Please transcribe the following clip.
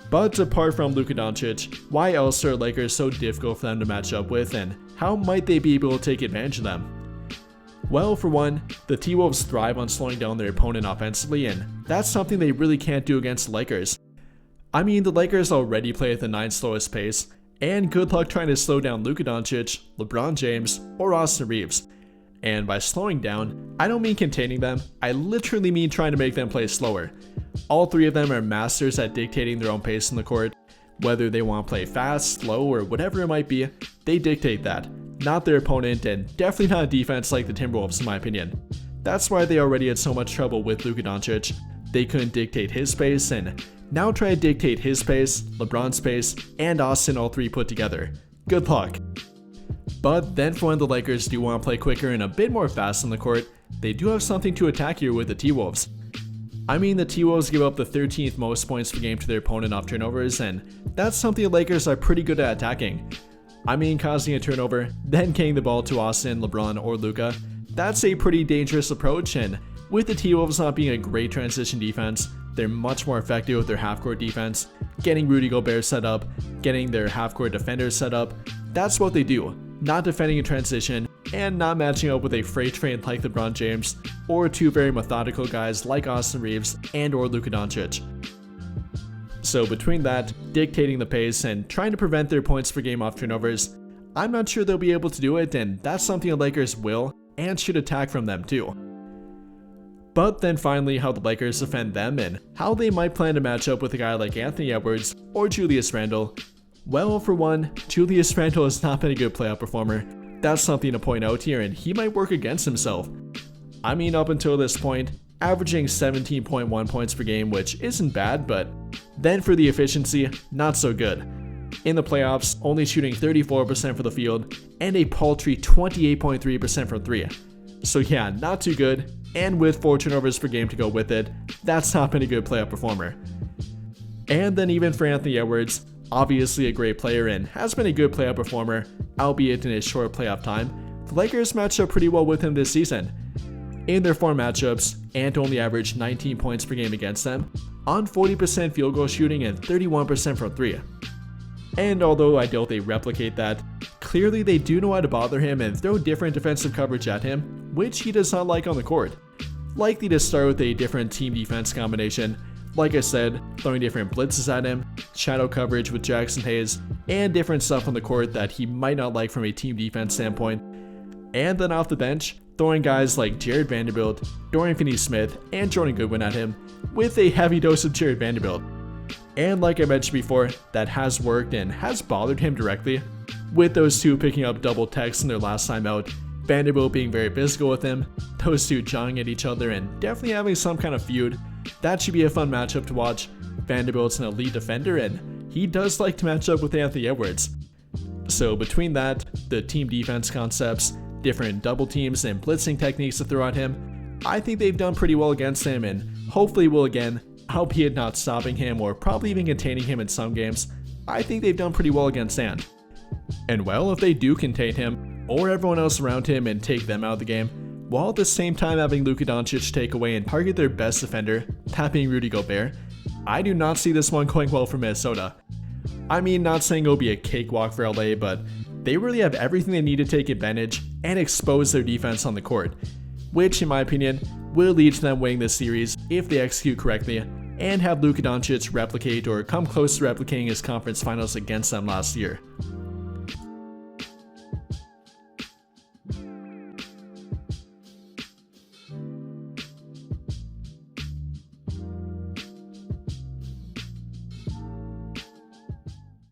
But apart from Luka Doncic, why else are Lakers so difficult for them to match up with, and how might they be able to take advantage of them? Well, for one, the T-Wolves thrive on slowing down their opponent offensively, and that's something they really can't do against the Lakers. I mean, the Lakers already play at the 9th slowest pace, and good luck trying to slow down Luka Doncic, LeBron James, or Austin Reeves. And by slowing down, I don't mean containing them, I literally mean trying to make them play slower. All three of them are masters at dictating their own pace in the court. Whether they want to play fast, slow, or whatever it might be, they dictate that, not their opponent, and definitely not a defense like the Timberwolves in my opinion. That's why they already had so much trouble with Luka Doncic. They couldn't dictate his pace, and now try to dictate his pace, LeBron's pace, and Austin all three put together. Good luck. But then for when the Lakers do want to play quicker and a bit more fast on the court, they do have something to attack here with the T-Wolves. I mean, the T-Wolves give up the 13th most points per game to their opponent off turnovers, and that's something the Lakers are pretty good at attacking. I mean, causing a turnover, then getting the ball to Austin, LeBron, or Luka. That's a pretty dangerous approach, and with the T-Wolves not being a great transition defense, they're much more effective with their half-court defense, getting Rudy Gobert set up, getting their half-court defenders set up. That's what they do, not defending in transition, and not matching up with a freight train like LeBron James, or two very methodical guys like Austin Reeves and or Luka Doncic. So between that, dictating the pace, and trying to prevent their points per game off turnovers, I'm not sure they'll be able to do it, and that's something the Lakers will and should attack from them too. But then finally, how the Lakers defend them and how they might plan to match up with a guy like Anthony Edwards or Julius Randle. Well, for one, Julius Randle has not been a good playoff performer. That's something to point out here, and he might work against himself. I mean, up until this point, averaging 17.1 points per game, which isn't bad, but then for the efficiency, not so good. In the playoffs, only shooting 34% for the field and a paltry 28.3% from 3. So yeah, not too good, and with 4 turnovers per game to go with it, that's not been a good playoff performer. And then even for Anthony Edwards, obviously a great player and has been a good playoff performer, albeit in his short playoff time, the Lakers matched up pretty well with him this season. In their 4 matchups, Ant only averaged 19 points per game against them, on 40% field goal shooting and 31% from 3. And although I doubt they replicate that, clearly they do know how to bother him and throw different defensive coverage at him, which he does not like on the court. Likely to start with a different team defense combination, like I said, throwing different blitzes at him, shadow coverage with Jackson Hayes, and different stuff on the court that he might not like from a team defense standpoint. And then off the bench, throwing guys like Jared Vanderbilt, Dorian Finney-Smith, and Jordan Goodwin at him, with a heavy dose of Jared Vanderbilt. And like I mentioned before, that has worked and has bothered him directly, with those two picking up double techs in their last time out, Vanderbilt being very physical with him, those two jawing at each other and definitely having some kind of feud. That should be a fun matchup to watch. Vanderbilt's an elite defender and he does like to match up with Anthony Edwards. So between that, the team defense concepts, different double teams and blitzing techniques to throw at him, I think they've done pretty well against him and hopefully will again, albeit not stopping him or probably even containing him in some games. I think they've done pretty well against Ant. And well, if they do contain him, or everyone else around him and take them out of the game, while at the same time having Luka Doncic take away and target their best defender, that being Rudy Gobert, I do not see this one going well for Minnesota. I mean, not saying it'll be a cakewalk for LA, but they really have everything they need to take advantage and expose their defense on the court, which in my opinion will lead to them winning this series if they execute correctly and have Luka Doncic replicate or come close to replicating his conference finals against them last year.